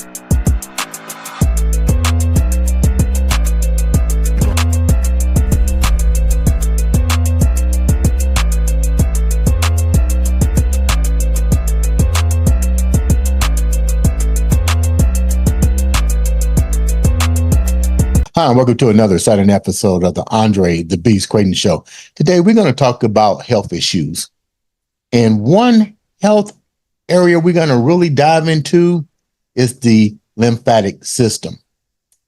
Hi, and welcome to another exciting episode of the Andre The Beast Crayton Show. Today, we're going to talk about health issues. And one health area we're going to really dive into is the lymphatic system.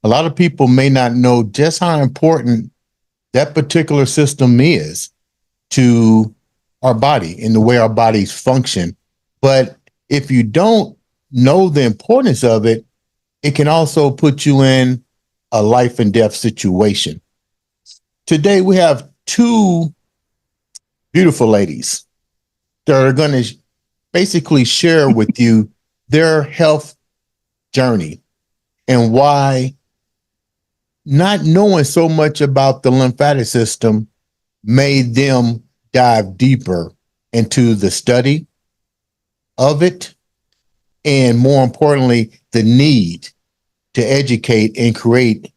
A lot of people may not know just how important that particular system is to our body and the way our bodies function. But if you don't know the importance of it, it can also put you in a life and death situation. Today, we have two beautiful ladies that are going to basically share with you their health journey and why not knowing so much about the lymphatic system made them dive deeper into the study of it, and more importantly, the need to educate and create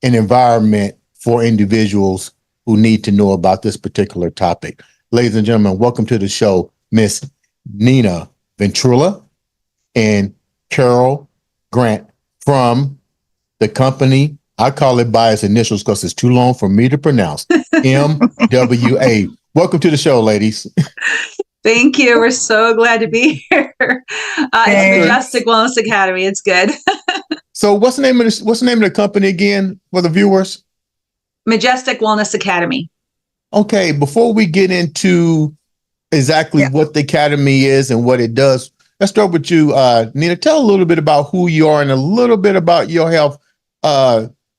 an environment for individuals who need to know about this particular topic. Ladies and gentlemen, welcome to the show, Miss Nina Venturella and Carol Grant from the company. I call it by its initials because it's too long for me to pronounce. MWA. Welcome to the show, ladies. Thank you. We're so glad to be here. It's Majestic Wellness Academy. It's good. So what's the name of the company again for the viewers? Majestic Wellness Academy. Okay, before we get into exactly what the Academy is and what it does, let's start with you, Nina. Tell a little bit about who you are and a little bit about your health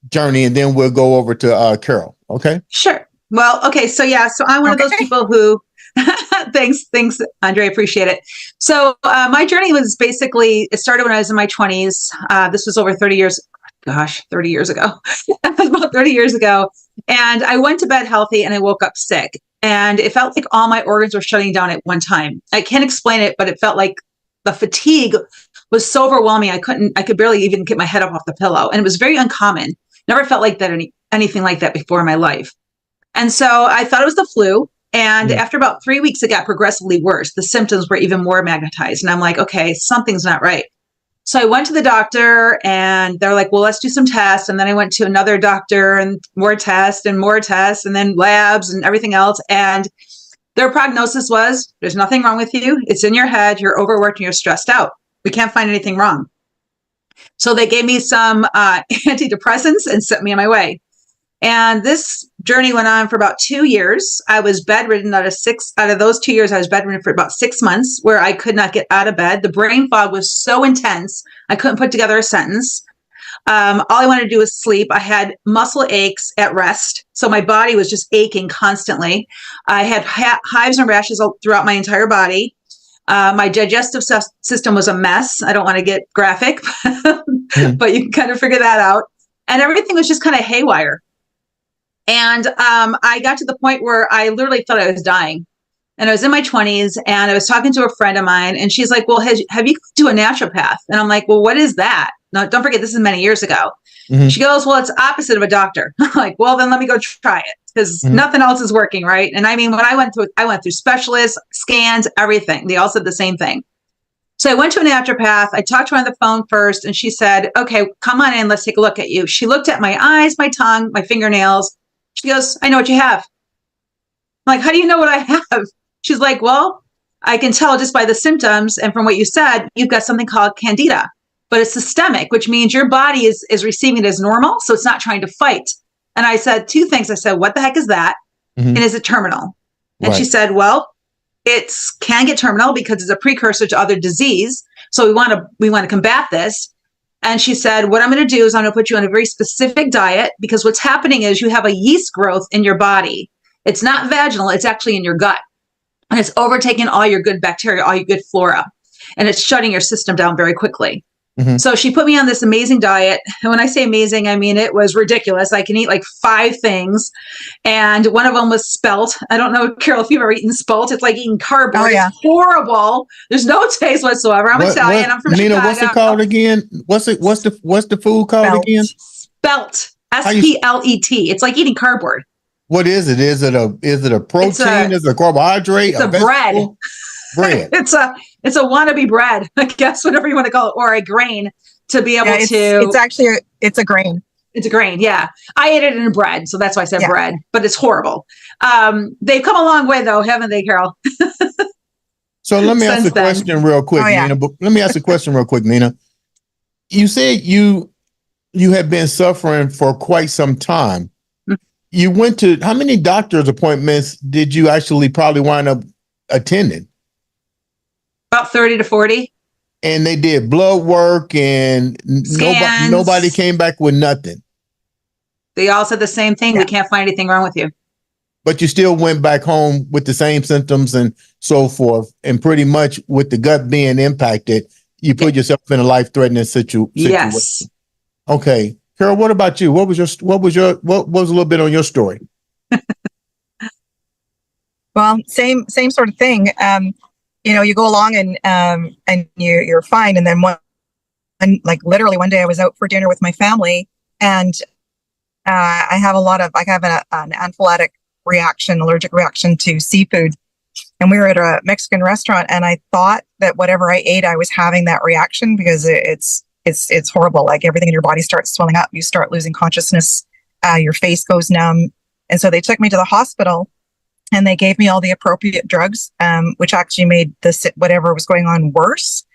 journey, and then we'll go over to Carol. Okay? Sure. Well, okay. So I'm one of those people who thanks, Andre. I appreciate it. So my journey was it started when I was in my 20s. This was over 30 years. Gosh, 30 years ago. About 30 years ago. And I went to bed healthy and I woke up sick. And it felt like all my organs were shutting down at one time. I can't explain it, but it felt like the fatigue was so overwhelming. I could barely even get my head up off the pillow. And it was very uncommon. Never felt like that, anything like that before in my life. And so I thought it was the flu. And after about 3 weeks, it got progressively worse. The symptoms were even more magnetized. And I'm like, okay, something's not right. So I went to the doctor and they're like, well, let's do some tests. And then I went to another doctor and more tests and then labs and everything else. And their prognosis was, there's nothing wrong with you. It's in your head. You're overworked and you're stressed out. We can't find anything wrong. So they gave me some antidepressants and sent me on my way. And this journey went on for about 2 years. I was bedridden out of those 2 years. I was bedridden for about 6 months where I could not get out of bed. The brain fog was so intense. I couldn't put together a sentence. All I wanted to do was sleep. I had muscle aches at rest. So my body was just aching constantly. I had hives and rashes throughout my entire body. My digestive system was a mess. I don't want to get graphic, but you can kind of figure that out. And everything was just kind of haywire. And I got to the point where I literally thought I was dying. And I was in my 20s and I was talking to a friend of mine and she's like, well, have you gone to a naturopath? And I'm like, well, what is that? No, don't forget, this is many years ago. Mm-hmm. She goes, well, it's opposite of a doctor. I'm like, well, then let me go try it because nothing else is working, right? And I mean, when I went through specialists, scans, everything. They all said the same thing. So I went to a naturopath. I talked to her on the phone first and she said, okay, come on in. Let's take a look at you. She looked at my eyes, my tongue, my fingernails. She goes, I know what you have. I'm like, how do you know what I have? She's like, well, I can tell just by the symptoms. And from what you said, you've got something called candida, but it's systemic, which means your body is receiving it as normal. So it's not trying to fight. And I said two things. I said, what the heck is that? Mm-hmm. And is it terminal? And she said, well, it can get terminal because it's a precursor to other disease. So we want to combat this. And she said, what I'm going to do is I'm going to put you on a very specific diet because what's happening is you have a yeast growth in your body. It's not vaginal. It's actually in your gut. And it's overtaking all your good bacteria, all your good flora. And it's shutting your system down very quickly. So she put me on this amazing diet. And when I say amazing, I mean, it was ridiculous. I can eat like 5 things. And one of them was spelt. I don't know, Carol, if you've ever eaten spelt. It's like eating cardboard. Oh, yeah. It's horrible. There's no taste whatsoever. I'm Italian. I'm from Nina, Chicago. what's it called again? What's the food called again? Spelt. S-P-L-E-T. It's like eating cardboard. What is it? Is it a protein? Is it a carbohydrate? It's a bread. Bread. It's a wannabe bread, I guess, whatever you want to call it, or a grain to be able to. It's actually it's a grain. It's a grain, yeah. I ate it in bread, so that's why I said bread. But it's horrible. They've come a long way, though, haven't they, Carol? So let me ask a question real quick, Nina. Let me ask a question real quick, Nina. You said you have been suffering for quite some time. You went to, how many doctor's appointments did you actually probably wind up attending? About 30 to 40. And they did blood work and nobody came back with nothing. They all said the same thing. We can't find anything wrong with you. But you still went back home with the same symptoms and so forth. And pretty much with the gut being impacted, you put yourself in a life-threatening situation. Yes. Okay. Carol, what about you? What was a little bit on your story? Well, same sort of thing. You go along and you're fine. And then literally one day I was out for dinner with my family, and I have an anaphylactic reaction, allergic reaction to seafood. And we were at a Mexican restaurant, and I thought that whatever I ate, I was having that reaction because it's horrible. Like everything in your body starts swelling up. You start losing consciousness. Your face goes numb. And so they took me to the hospital, and they gave me all the appropriate drugs, which actually made whatever was going on worse,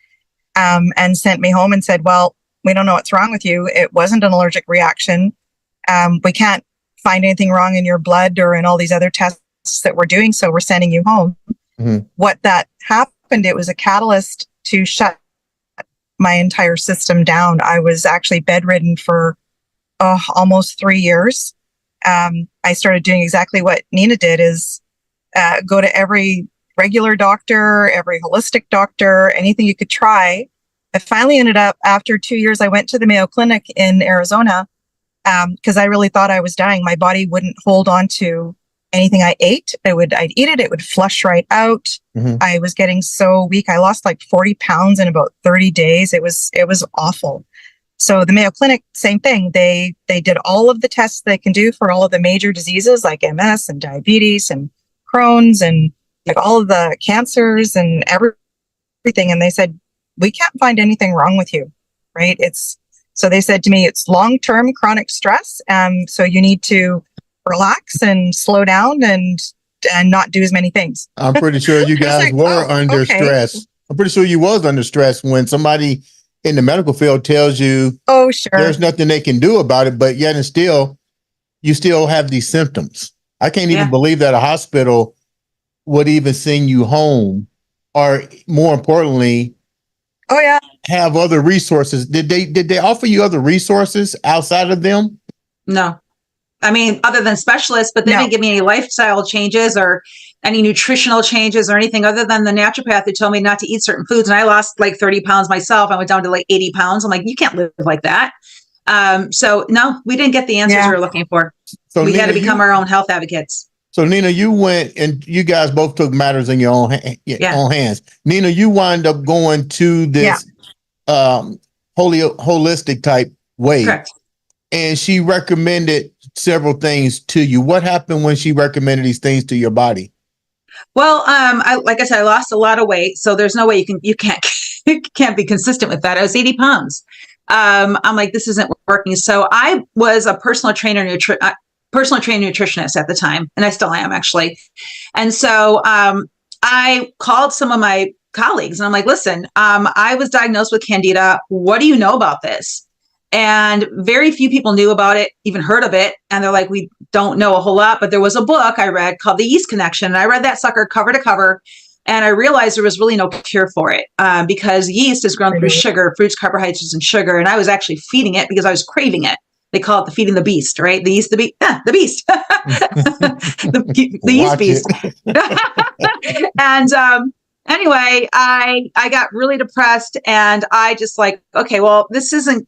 and sent me home and said, well, we don't know what's wrong with you. It wasn't an allergic reaction. We can't find anything wrong in your blood or in all these other tests that we're doing, so we're sending you home. Mm-hmm. What that happened, it was a catalyst to shut my entire system down. I was actually bedridden for almost 3 years. I started doing exactly what Nina did, is go to every regular doctor, every holistic doctor, anything you could try. I finally ended up, after 2 years, I went to the Mayo Clinic in Arizona because I really thought I was dying. My body wouldn't hold on to anything I ate. I'd eat it, it would flush right out. Mm-hmm. I was getting so weak. I lost like 40 pounds in about 30 days. It was awful. So the Mayo Clinic, same thing. They did all of the tests they can do for all of the major diseases like MS and diabetes and Crohn's and like all of the cancers and everything. And they said, we can't find anything wrong with you, right? So they said to me, it's long-term chronic stress. So you need to relax and slow down and not do as many things. I'm pretty sure you guys were under stress. I'm pretty sure you was under stress when somebody in the medical field tells you, oh, sure, there's nothing they can do about it, but yet and still, you still have these symptoms. I can't even believe that a hospital would even send you home, or more importantly, have other resources. Did they offer you other resources outside of them? No. I mean, other than specialists, but they didn't give me any lifestyle changes or any nutritional changes or anything other than the naturopath who told me not to eat certain foods. And I lost like 30 pounds myself. I went down to like 80 pounds. I'm like, you can't live like that. So no, we didn't get the answers we were looking for. So we had to become our own health advocates. So Nina, you went and you guys both took matters in your own hands. Nina, you wind up going to this holistic type way. Correct. And she recommended several things to you. What happened when she recommended these things to your body? Well, like I said, I lost a lot of weight, so there's no way you can't be consistent with that. I was 80 pounds. I'm like, this isn't working. So I was a personal trainer nutritionist at the time, and I still am actually. And so I called some of my colleagues, and I'm like, listen, I was diagnosed with Candida. What do you know about this? And very few people knew about it, even heard of it. And they're like, we don't know a whole lot, but there was a book I read called The Yeast Connection. And I read that sucker cover to cover. And I realized there was really no cure for it because yeast is grown through sugar, fruits, carbohydrates, and sugar. And I was actually feeding it because I was craving it. They call it the feeding the beast, right? The yeast, the beast, the beast, the yeast beast. And anyway, I got really depressed, and I just like, okay, well, this isn't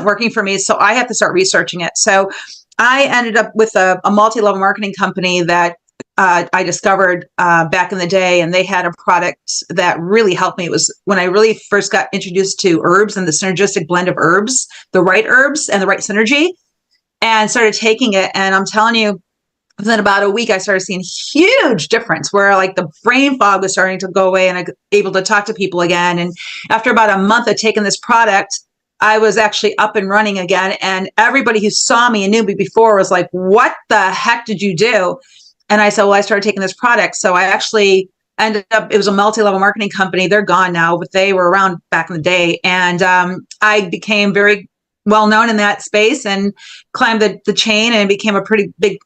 working for me, so I have to start researching it. So I ended up with a multi-level marketing company that I discovered back in the day, and they had a product that really helped me. It was when I really first got introduced to herbs and the synergistic blend of herbs, the right herbs and the right synergy, and started taking it. And I'm telling you, within about a week, I started seeing huge difference where like the brain fog was starting to go away and I was able to talk to people again. And after about a month of taking this product, I was actually up and running again. And everybody who saw me and knew me before was like, what the heck did you do? And I said, well, I started taking this product. So I actually ended up, it was a multi-level marketing company. They're gone now, but they were around back in the day. And I became very well known in that space and climbed the chain and became a pretty big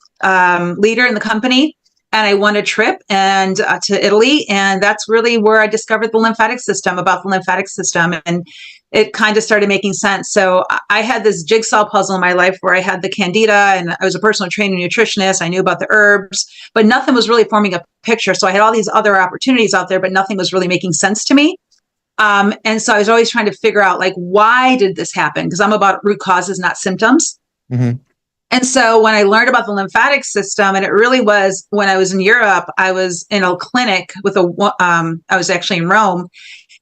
leader in the company. And I won a trip and to Italy. And that's really where I discovered the lymphatic system, about the lymphatic system. And it kind of started making sense. So I had this jigsaw puzzle in my life where I had the candida and I was a personal trainer nutritionist. I knew about the herbs, but nothing was really forming a picture. So I had all these other opportunities out there, but nothing was really making sense to me. And so I was always trying to figure out, like, why did this happen? Because I'm about root causes, not symptoms. Mm-hmm. And so when I learned about the lymphatic system, and it really was when I was in Europe, I was in a clinic with I was actually in Rome,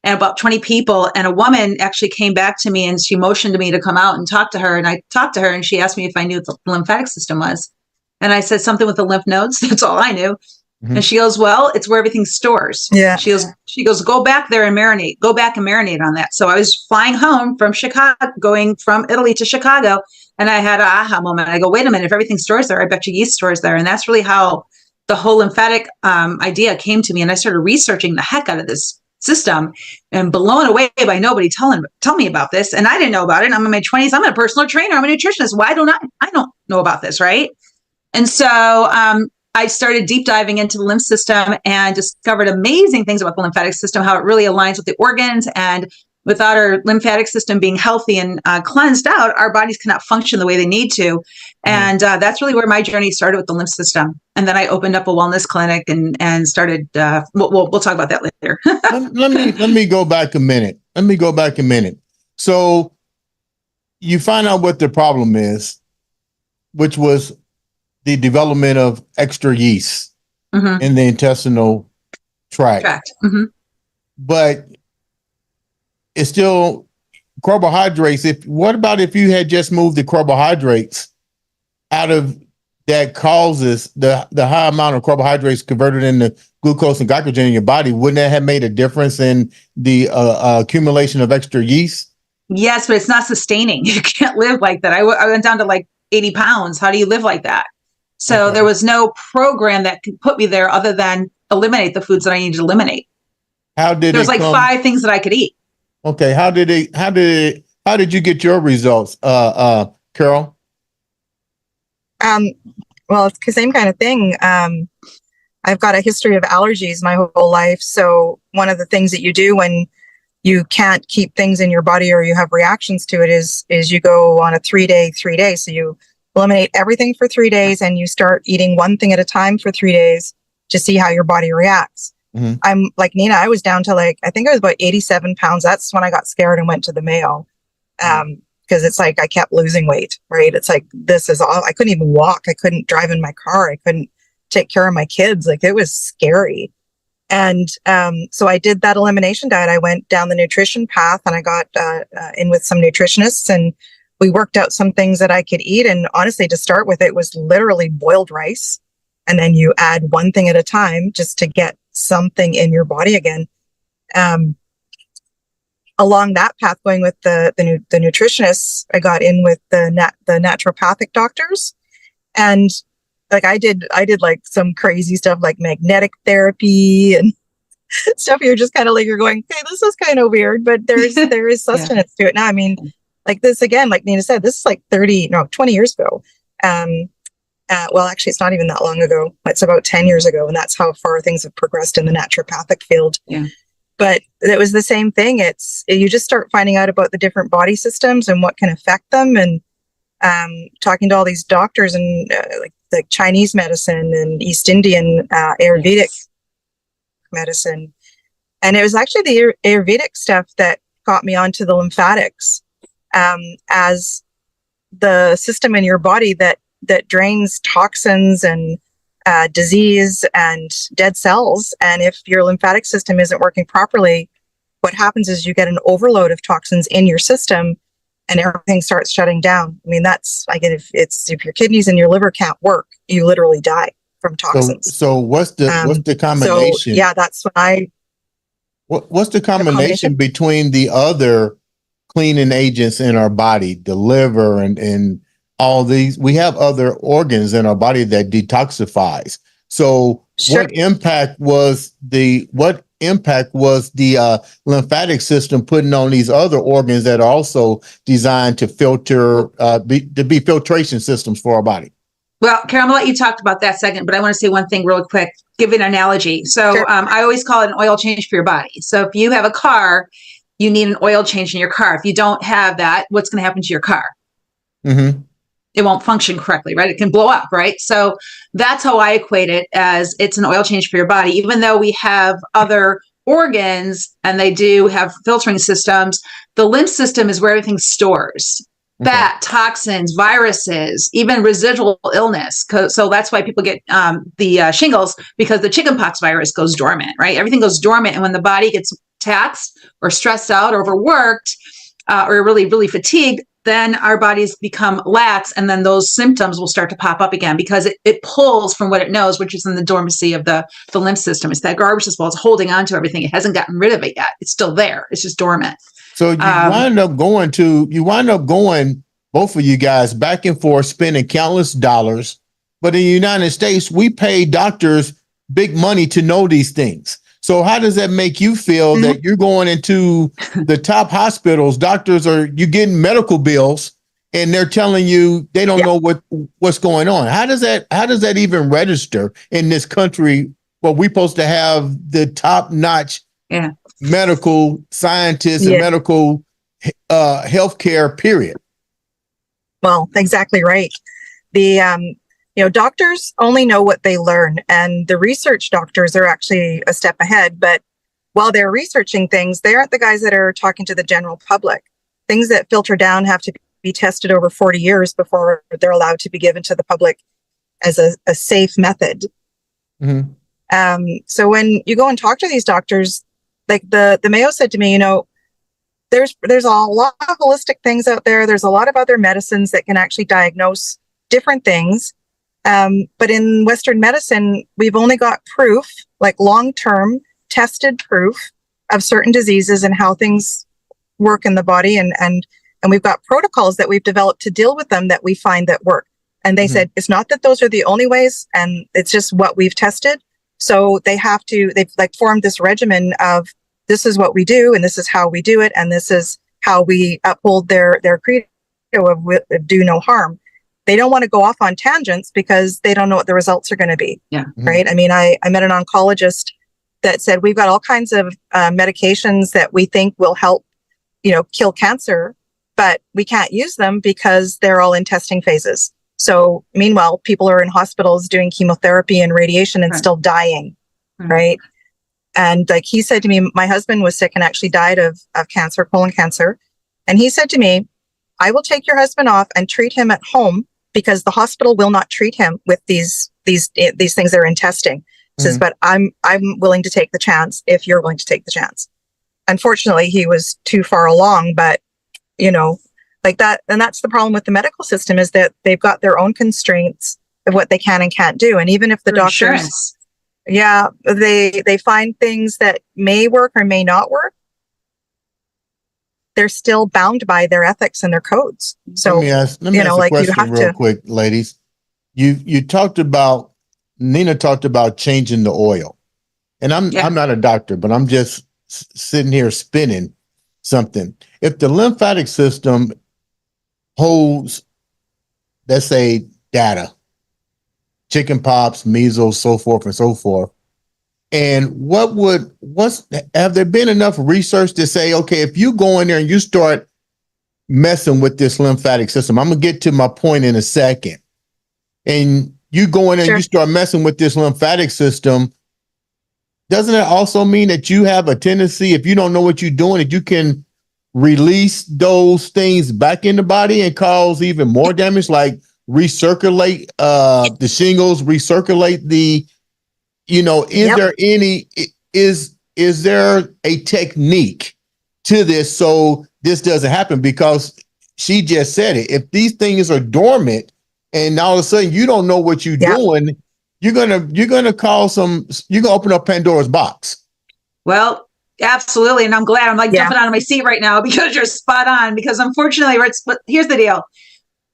and about 20 people, and a woman actually came back to me and she motioned to me to come out and talk to her. And I talked to her and she asked me if I knew what the lymphatic system was. And I said something with the lymph nodes. That's all I knew. Mm-hmm. And she goes, well, it's where everything stores. Yeah. She goes, go back there and marinate. Go back and marinate on that. So I was flying home from Chicago, going from Italy to Chicago. And I had an aha moment. I go, wait a minute, if everything stores there, I bet you yeast stores there. And that's really how the whole lymphatic idea came to me. And I started researching the heck out of this system and blown away by nobody telling me about this. And I didn't know about it. I'm in my 20s. I'm a personal trainer. I'm a nutritionist. Why don't I don't know about this, right? And so I started deep diving into the lymph system and discovered amazing things about the lymphatic system, how it really aligns with the organs. And without our lymphatic system being healthy and cleansed out, our bodies cannot function the way they need to. And that's really where my journey started with the lymph system. And then I opened up a wellness clinic and started, we'll talk about that later. let me go back a minute. So you find out what the problem is, which was the development of extra yeast in the intestinal tract. Mm-hmm. But it's still carbohydrates. What about if you had just moved the carbohydrates out of that causes the high amount of carbohydrates converted into glucose and glycogen in your body? Wouldn't that have made a difference in the accumulation of extra yeast? Yes, but it's not sustaining. You can't live like that. I went down to like 80 pounds. How do you live like that? So there was no program that could put me there other than eliminate the foods that I needed to eliminate. There was like 5 things that I could eat. Okay. How did you get your results, Carol? Well, it's the same kind of thing. I've got a history of allergies my whole life. So one of the things that you do when you can't keep things in your body or you have reactions to it is you go on a 3-day. So you eliminate everything for 3 days and you start eating one thing at a time for 3 days to see how your body reacts. Mm-hmm. I'm like Nina, I was down to I think I was about 87 pounds. That's when I got scared and went to the Mayo. Because it's like I kept losing weight, right? It's like, this is all, I couldn't even walk. I couldn't drive in my car. I couldn't take care of my kids. Like, it was scary. And so I did that elimination diet. I went down the nutrition path and I got in with some nutritionists and we worked out some things that I could eat. And honestly, to start with, it was literally boiled rice. And then you add one thing at a time just to get something in your body again. Along that path, going with the nutritionists, I got in with the naturopathic doctors, and like I did like some crazy stuff like magnetic therapy and stuff. You're just kind of like, you're going, okay, this is kind of weird, but there is sustenance to it. Now, I mean, like this again, like Nina said, this is like 20 years ago. Well, actually, it's not even that long ago. It's about 10 years ago, and that's how far things have progressed in the naturopathic field. Yeah. But it was the same thing. You just start finding out about the different body systems and what can affect them, and talking to all these doctors and like Chinese medicine and East Indian Ayurvedic medicine. And it was actually the Ayurvedic stuff that got me onto the lymphatics as the system in your body that drains toxins and disease and dead cells. And if your lymphatic system isn't working properly, what happens is you get an overload of toxins in your system and everything starts shutting down. I mean, that's like if your kidneys and your liver can't work, you literally die from toxins. So what's the combination? So yeah, that's when what's the combination between the other cleaning agents in our body, the liver and all these? We have other organs in our body that detoxifies. So Sure. what impact was the lymphatic system putting on these other organs that are also designed to filter, to be filtration systems for our body? Well, Carol, I'm gonna let you talk about that second, but I want to say one thing real quick, give an analogy. So Sure. I always call it an oil change for your body. So if you have a car, you need an oil change in your car. If you don't have that, what's going to happen to your car? Mm-hmm. It won't function correctly, right? It can blow up, right? So that's how I equate it, as it's an oil change for your body. Even though we have other organs and they do have filtering systems, the lymph system is where everything stores. Fat, toxins, viruses, even residual illness. So that's why people get the shingles, because the chickenpox virus goes dormant, right? Everything goes dormant. And when the body gets taxed or stressed out or overworked or really, really fatigued, then our bodies become lax, and then those symptoms will start to pop up again because it pulls from what it knows, which is in the dormancy of the lymph system. It's that garbage disposal. It's holding on to everything. It hasn't gotten rid of it yet. It's still there. It's just dormant. So you wind up going, both of you guys, back and forth, spending countless dollars. But in the United States, we pay doctors big money to know these things. So how does that make you feel that you're going into the top hospitals? You're getting medical bills and they're telling you they don't know what's going on. How does that even register in this country where we're supposed to have the top-notch medical scientists and medical healthcare, period? Well, exactly right. The doctors only know what they learn, and the research doctors are actually a step ahead. But while they're researching things, they aren't the guys that are talking to the general public. Things that filter down have to be tested over 40 years before they're allowed to be given to the public as a safe method. Mm-hmm. So when you go and talk to these doctors, like the Mayo said to me, there's a lot of holistic things out there. There's a lot of other medicines that can actually diagnose different things. But in Western medicine, we've only got proof, like long-term tested proof of certain diseases and how things work in the body. And we've got protocols that we've developed to deal with them that we find that work. And they said, it's not that those are the only ways, and it's just what we've tested. So they've like formed this regimen of, this is what we do, and this is how we do it, and this is how we uphold their credo of do no harm. They don't want to go off on tangents because they don't know what the results are going to be. Yeah. Right. I mean, I met an oncologist that said, we've got all kinds of medications that we think will help, kill cancer, but we can't use them because they're all in testing phases. So meanwhile, people are in hospitals doing chemotherapy and radiation and still dying. Right. And like he said to me, my husband was sick and actually died of cancer, colon cancer. And he said to me, I will take your husband off and treat him at home because the hospital will not treat him with these things that are in testing. He says, but I'm willing to take the chance if you're willing to take the chance. Unfortunately, he was too far along, but like that. And that's the problem with the medical system, is that they've got their own constraints of what they can and can't do. And even if the doctors, they find things that may work or may not work, they're still bound by their ethics and their codes. So let me ask a question real quick, ladies. You talked about, Nina talked about changing the oil, and I'm not a doctor, but I'm just sitting here spinning something. If the lymphatic system holds, let's say, data, chickenpox, measles, so forth and so forth, and have there been enough research to say, okay, if you go in there and you start messing with this lymphatic system, I'm gonna get to my point in a second, and you go in there and you start messing with this lymphatic system, doesn't it also mean that you have a tendency, if you don't know what you're doing, that you can release those things back in the body and cause even more damage, like recirculate the shingles, recirculate the, is there any, is there a technique to this so this doesn't happen? Because she just said it. If these things are dormant and all of a sudden you don't know what you're doing, you're gonna cause you're gonna open up Pandora's box. Well, absolutely. And I'm glad I'm like jumping out of my seat right now because you're spot on. Because unfortunately, here's the deal.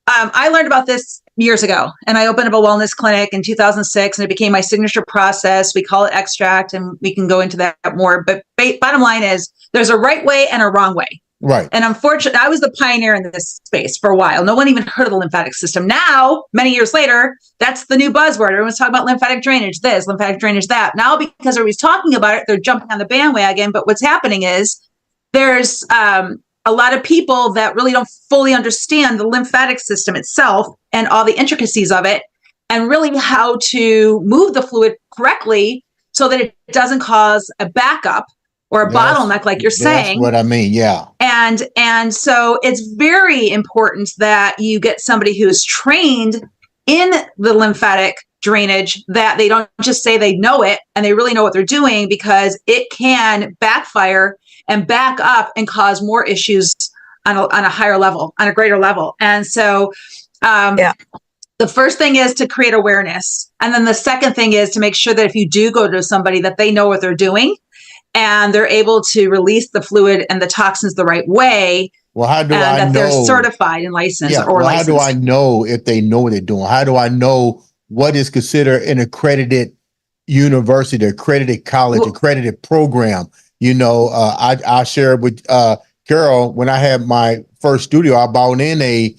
I learned about this years ago, and I opened up a wellness clinic in 2006, and it became my signature process. We call it extract, and we can go into that more. But bottom line is there's a right way and a wrong way. Right. And unfortunately, I was the pioneer in this space for a while. No one even heard of the lymphatic system. Now, many years later, that's the new buzzword. Everyone's talking about lymphatic drainage, this, lymphatic drainage, that. Now, because everybody's talking about it, they're jumping on the bandwagon. But what's happening is there's a lot of people that really don't fully understand the lymphatic system itself and all the intricacies of it, and really how to move the fluid correctly so that it doesn't cause a backup or a bottleneck, like you're saying. That's what I mean, yeah. And so it's very important that you get somebody who is trained in the lymphatic drainage, that they don't just say they know it and they really know what they're doing, because it can backfire and back up and cause more issues on a higher level, on a greater level. And so the first thing is to create awareness. And then the second thing is to make sure that if you do go to somebody, that they know what they're doing and they're able to release the fluid and the toxins the right way. Well, how do I that know? They're certified and licensed or licensed. How do I know if they know what they're doing? How do I know what is considered an accredited university, accredited college, accredited program? I shared with Carol when I had my first studio, I bought in a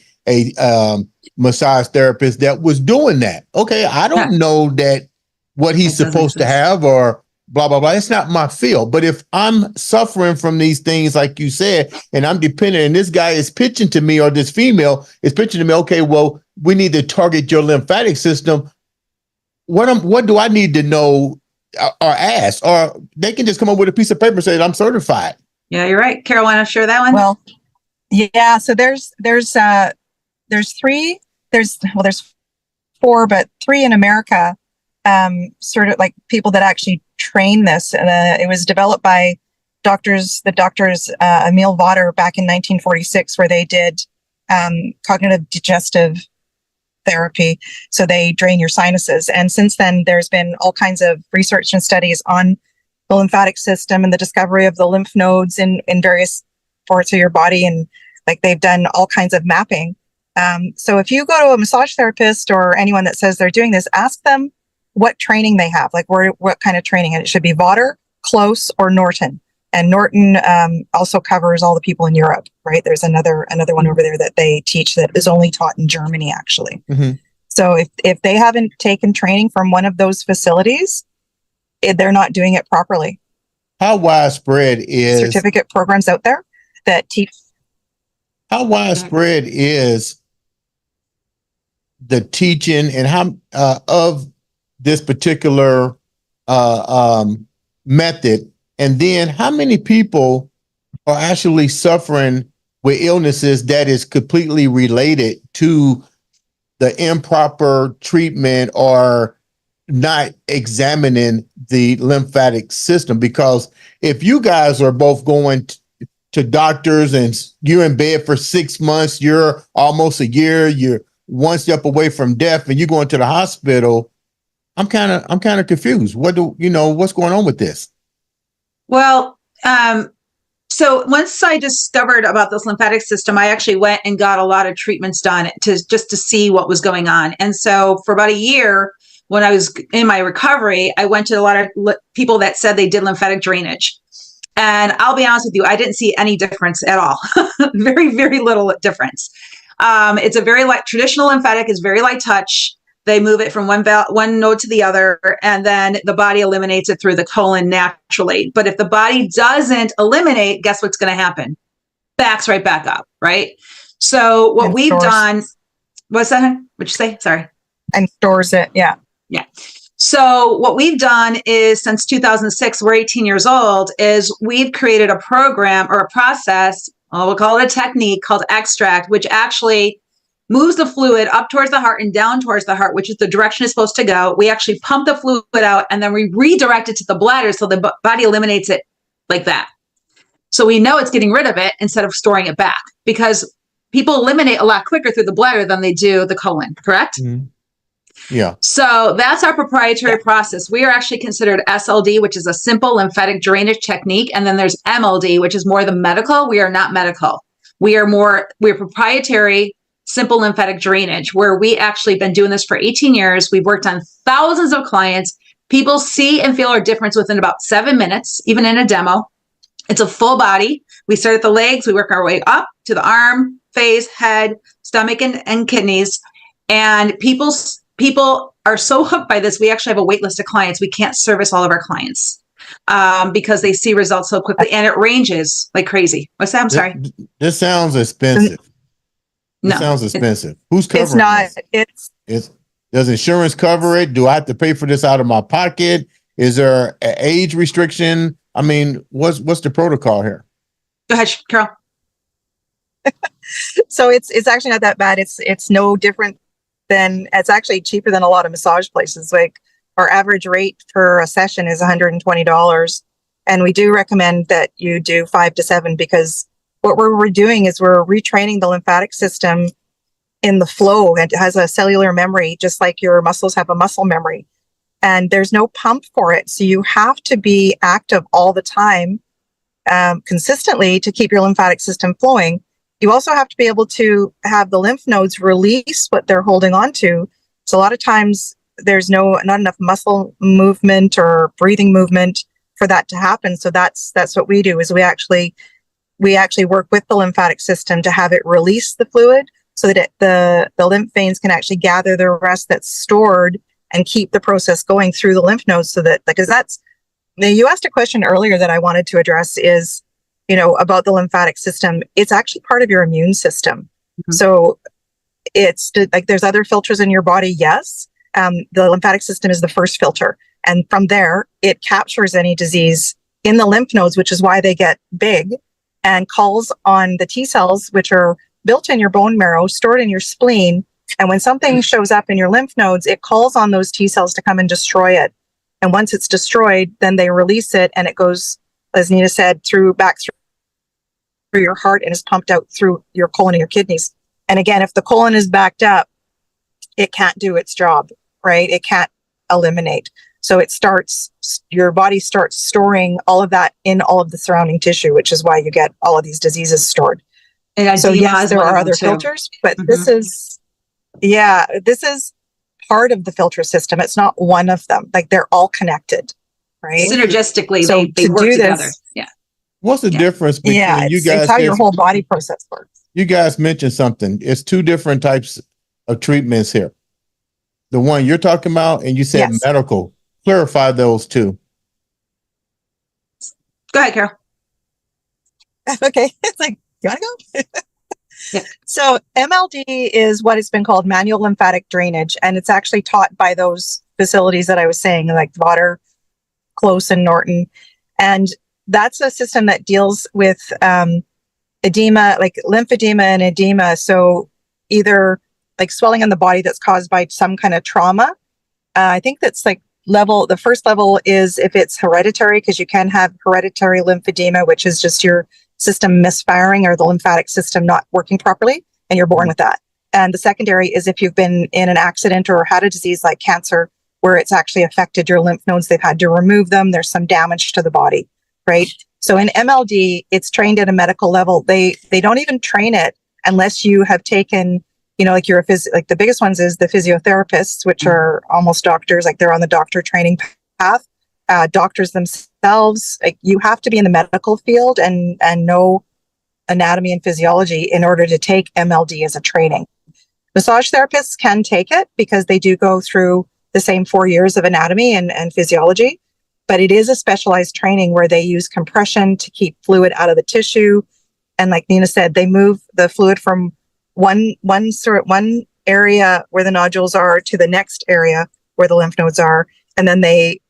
massage therapist that was doing that. Okay, I don't know that what he's supposed to have or blah, blah, blah. It's not my field. But if I'm suffering from these things, like you said, and I'm dependent, and this guy is pitching to me, or this female is pitching to me, okay, well, we need to target your lymphatic system. What do I need to know or ask? Or they can just come up with a piece of paper and say, I'm certified. Yeah, you're right. Carol, want to share that one? Well, yeah. So there's four, but three in America, sort of like people that actually train this. And it was developed by the doctors Emil Vater back in 1946, where they did cognitive digestive therapy. So they drain your sinuses. And since then, there's been all kinds of research and studies on the lymphatic system and the discovery of the lymph nodes in various parts of your body. And like they've done all kinds of mapping. So if you go to a massage therapist or anyone that says they're doing this, ask them what training they have, like what kind of training. And it should be Vater, Close, or Norton. And Norton also covers all the people in Europe, right? There's another one over there that they teach that is only taught in Germany, actually. Mm-hmm. So if they haven't taken training from one of those facilities, they're not doing it properly. How widespread is certificate programs out there that teach? How widespread is the teaching and how of this particular method? And then how many people are actually suffering with illnesses that is completely related to the improper treatment or not examining the lymphatic system? Because if you guys are both going to doctors and you're in bed for 6 months, you're almost a year, you're one step away from death, and you're going to the hospital, I'm kind of confused. What's going on with this? Well, so once I discovered about this lymphatic system, I actually went and got a lot of treatments done just to see what was going on. And so for about a year, when I was in my recovery, I went to a lot of people that said they did lymphatic drainage. And I'll be honest with you, I didn't see any difference at all. Very, very little difference. It's a very light, traditional lymphatic is very light touch. They move it from one node to the other, and then the body eliminates it through the colon naturally. But if the body doesn't eliminate, guess what's going to happen? Backs right back up, right? So what we've done, what's that? What'd you say? Sorry. And stores it, yeah. Yeah. So what we've done is since 2006, we're 18 years old, is we've created a program or a process, we'll call it a technique called extract, which actually moves the fluid up towards the heart and down towards the heart, which is the direction it's supposed to go. We actually pump the fluid out and then we redirect it to the bladder so the body eliminates it like that. So we know it's getting rid of it instead of storing it back, because people eliminate a lot quicker through the bladder than they do the colon, correct? Mm-hmm. Yeah. So that's our proprietary process. We are actually considered SLD, which is a simple lymphatic drainage technique. And then there's MLD, which is more the medical. We are not medical. We're proprietary, simple lymphatic drainage, where we actually been doing this for 18 years. We've worked on thousands of clients. People see and feel our difference within about 7 minutes, even in a demo. It's a full body. We start at the legs. We work our way up to the arm, face, head, stomach, and kidneys. And people are so hooked by this. We actually have a wait list of clients. We can't service all of our clients because they see results so quickly, and it ranges like crazy. What's that? I'm sorry. This sounds expensive. No, it sounds expensive. Who's covering It's not. this? Does insurance cover it? Do I have to pay for this out of my pocket? Is there an age restriction? I mean, what's the protocol here? Go ahead, Carol. So it's actually not that bad. It's no different than, it's actually cheaper than a lot of massage places. Like our average rate for a session is $120. And we do recommend that you do 5 to 7, because what we're doing is we're retraining the lymphatic system in the flow. It has a cellular memory, just like your muscles have a muscle memory. And there's no pump for it. So you have to be active all the time, consistently, to keep your lymphatic system flowing. You also have to be able to have the lymph nodes release what they're holding on to. So a lot of times there's not enough muscle movement or breathing movement for that to happen. So that's what we do, is we actually work with the lymphatic system to have it release the fluid so that the lymph veins can actually gather the rest that's stored and keep the process going through the lymph nodes. So that, because you asked a question earlier that I wanted to address is, about the lymphatic system. It's actually part of your immune system. Mm-hmm. So it's like there's other filters in your body. Yes. The lymphatic system is the first filter. And from there, it captures any disease in the lymph nodes, which is why they get big, and calls on the T cells, which are built in your bone marrow, stored in your spleen. And when something shows up in your lymph nodes, it calls on those T cells to come and destroy it. And once it's destroyed, then they release it, and it goes, as Nina said, back through your heart and is pumped out through your colon and your kidneys. And again, if the colon is backed up, it can't do its job, right? It can't eliminate. So your body starts storing all of that in all of the surrounding tissue, which is why you get all of these diseases stored. And so yes, there are other filters, but this is part of the filter system. It's not one of them. Like, they're all connected, right? Synergistically, so they work together. Yeah. What's the difference between you guys? It's how your whole body process works. You guys mentioned something. It's 2 different types of treatments here. The one you're talking about, and you said medical. Clarify those 2. Go ahead, Carol. Okay. It's like, you want to go? Yeah. So MLD is what has been called manual lymphatic drainage. And it's actually taught by those facilities that I was saying, like Vater, Close, and Norton. And that's a system that deals with edema, like lymphedema and edema. So either like swelling in the body that's caused by some kind of trauma. I think that's like the first level is if it's hereditary, because you can have hereditary lymphedema, which is just your system misfiring or the lymphatic system not working properly, and you're born with that. And the secondary is if you've been in an accident or had a disease like cancer, where it's actually affected your lymph nodes. They've had to remove them. There's some damage to the body. Right. So in MLD, it's trained at a medical level. They don't even train it unless you have taken, like like the biggest ones is the physiotherapists, which are almost doctors, like they're on the doctor training path. Doctors themselves, like you have to be in the medical field and know anatomy and physiology in order to take MLD as a training. Massage therapists can take it because they do go through the same 4 years of anatomy and physiology. But it is a specialized training where they use compression to keep fluid out of the tissue. And like Nina said, they move the fluid from one area where the nodules are to the next area where the lymph nodes are. and then they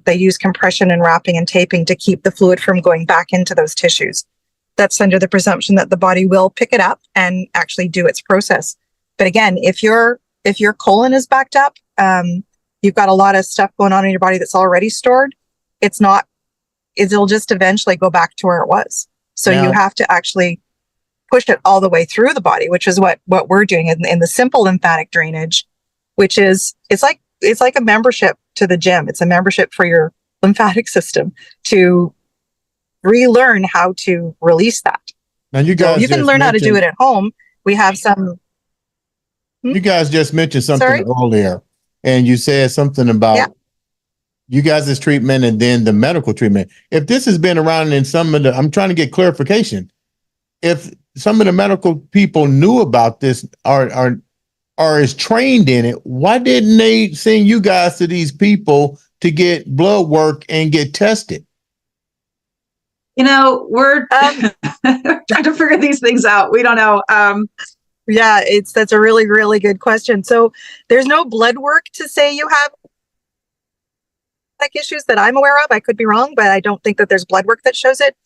use compression and wrapping and taping to keep the fluid from going back into those tissues. That's under the presumption that the body will pick it up and actually do its process. But again, if your colon is backed up, you've got a lot of stuff going on in your body that's already stored. It'll just eventually go back to where it was. So you have to actually push it all the way through the body, which is what we're doing in the simple lymphatic drainage, which is, it's like a membership to the gym. It's a membership for your lymphatic system to relearn how to release that. Now you guys, so you can learn how to do it at home. We have some. You guys just mentioned something earlier, and you said something about you guys' treatment and then the medical treatment. If this has been around in some of the, I'm trying to get clarification. If some of the medical people knew about this or is trained in it, why didn't they send you guys to these people to get blood work and get tested? We're trying to figure these things out. We don't know. That's a really, really good question. So there's no blood work to say you have issues that I'm aware of. I could be wrong, but I don't think that there's blood work that shows it.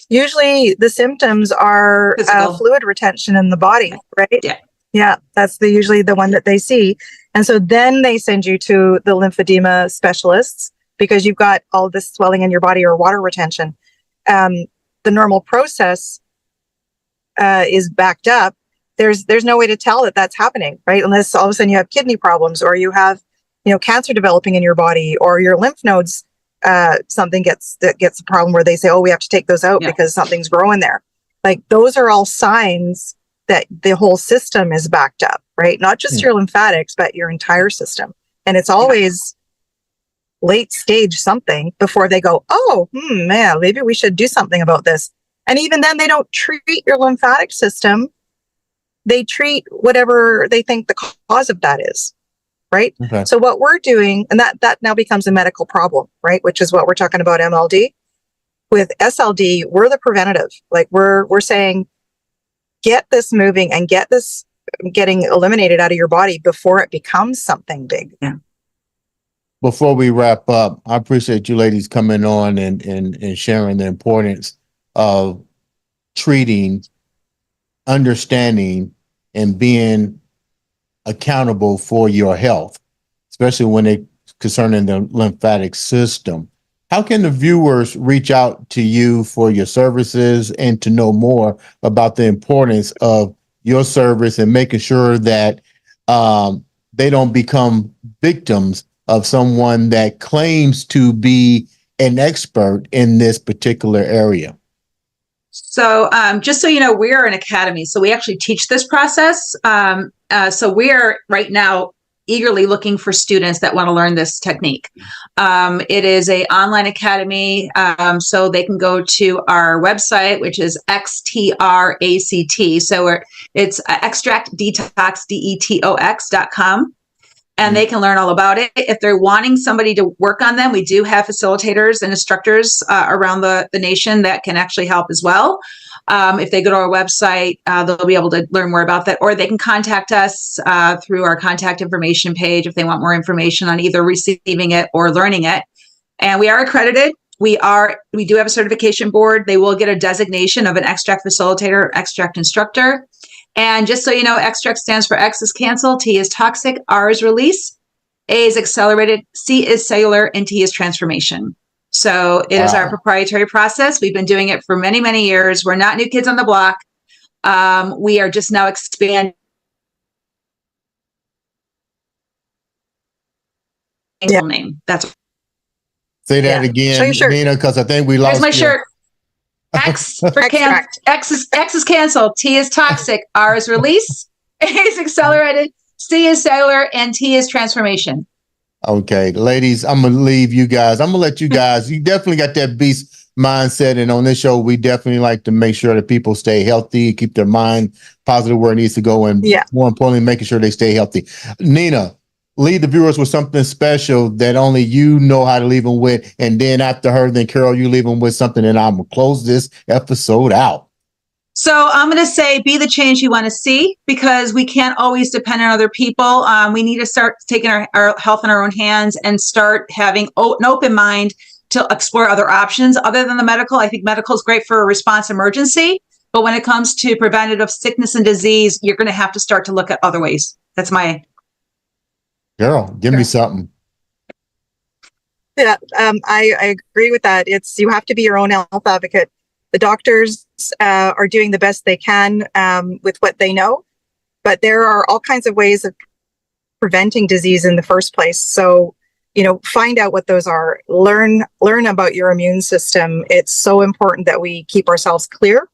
Usually the symptoms are fluid retention in the body, right? Yeah, that's usually the one that they see. And so then they send you to the lymphedema specialists because you've got all this swelling in your body or water retention. The normal process is backed up. There's no way to tell that that's happening, right? Unless all of a sudden you have kidney problems or you have, cancer developing in your body or your lymph nodes, something gets a problem where they say, oh, we have to take those out because something's growing there. Like those are all signs that the whole system is backed up, right? Not just your lymphatics, but your entire system. And it's always late stage something before they go, oh, man, maybe we should do something about this. And even then they don't treat your lymphatic system. They treat whatever they think the cause of that is. Right. Okay. So what we're doing, and that now becomes a medical problem, right? Which is what we're talking about MLD. With SLD, we're the preventative. Like we're saying, get this moving and get this getting eliminated out of your body before it becomes something big. Yeah. Before we wrap up, I appreciate you ladies coming on and sharing the importance of treating, understanding, and being accountable for your health, especially when it concerning the lymphatic system. How can the viewers reach out to you for your services and to know more about the importance of your service and making sure that they don't become victims of someone that claims to be an expert in this particular area? So just so you know, we are an academy. So we actually teach this process. So we're right now eagerly looking for students that want to learn this technique. It is an online academy. So they can go to our website, which is XTRACT. So it's extractdetox.com. And they can learn all about it. If they're wanting somebody to work on them, we do have facilitators and instructors around the nation that can actually help as well. If they go to our website, they'll be able to learn more about that, or they can contact us through our contact information page if they want more information on either receiving it or learning it. And we are accredited. We do have a certification board. They will get a designation of an extract facilitator, extract instructor. And just so you know, extract stands for X is cancel, T is toxic, R is release, A is accelerated, C is cellular, and T is transformation. So it is our proprietary process. We've been doing it for many, many years. We're not new kids on the block. We are just now expanding. Name. That's say that again, Nina, because I think we lost. Here's my shirt. X for X is canceled. T is toxic. R is release. A is accelerated. C is cellular, and T is transformation. Okay, ladies, I'm gonna leave you guys. I'm gonna let you guys. You definitely got that beast mindset, and on this show, we definitely like to make sure that people stay healthy, keep their mind positive where it needs to go, and more importantly, making sure they stay healthy. Nina, leave the viewers with something special that only you know how to leave them with. And then after her, then Carol, you leave them with something, and I'm going to close this episode out. So I'm going to say be the change you want to see, because we can't always depend on other people. We need to start taking our health in our own hands and start having an open mind to explore other options other than the medical. I think medical is great for a response emergency, but when it comes to preventative sickness and disease, you're going to have to start to look at other ways. That's my. Girl, give me something. Yeah, I agree with that. You have to be your own health advocate. The doctors are doing the best they can with what they know, but there are all kinds of ways of preventing disease in the first place. So, find out what those are. Learn about your immune system. It's so important that we keep ourselves clear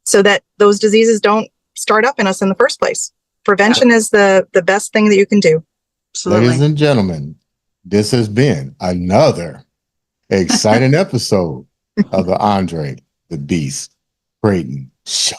so that those diseases don't start up in us in the first place. Prevention is the best thing that you can do. Absolutely. Ladies and gentlemen, this has been another exciting episode of the Andre the Beast Crayton show.